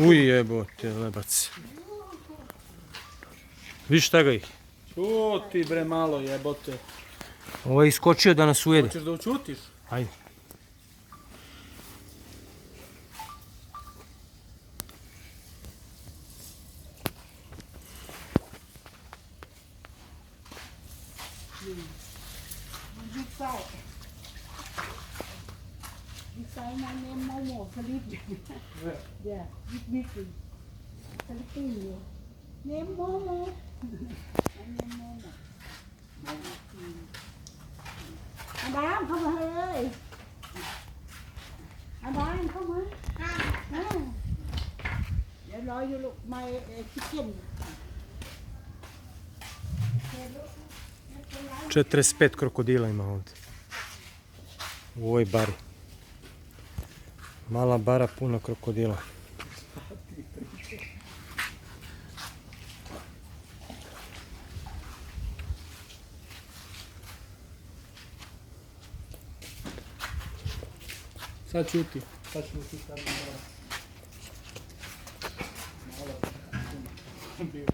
Uj jebote, lebac. Viš šta ga ih? Čuti bre malo jebote. Ovo je iskočio da nas ujede. Hoćeš da učutiš? Ajde. Sai mà nem mau mổ clip dạ biết clip nhiều nem mau mổ nem mau mổ anh đám không ơi anh đám không hả để nói vô lúc mày chicken 45 krokodila ima ovdje. U ovoj bari. Mala bara puna krokodila. Sad čuti. Sad čuti sad mi mora. Malo. Bio.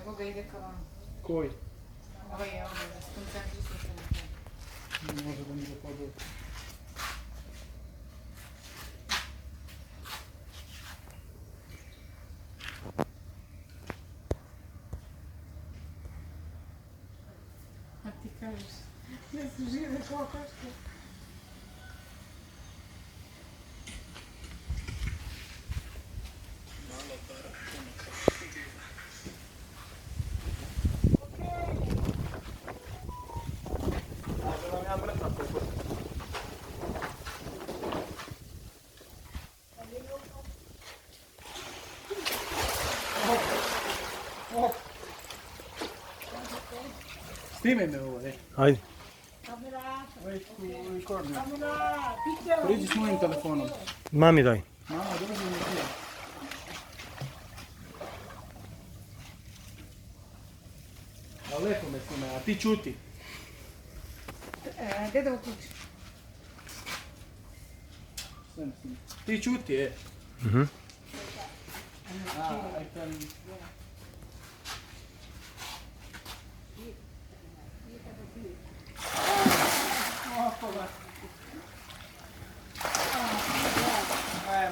Evo ga ide ka vam. Koji? Ovo je ono, da skoncentriš se na to. Ne može da mi ga poduje. A ti kažeš, da se žive kao kaške. Snimaj me ovo, ej. Ajde. Wait to record me. Priđi s mojim telefonom. Mami daj. Mama, drži mi ti. A lepo me snimaj, a ti čuti. Gde da uključim? Sve me snimaj. Ti čuti, e. Mhm. I can...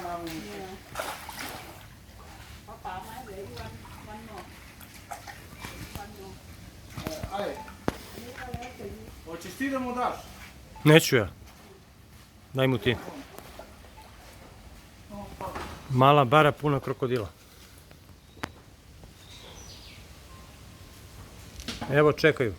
mami. Ajde. Hoćeš ti da mu daš? Neću ja. Daj mu ti. Mala bara puna krokodila. Evo čekaju.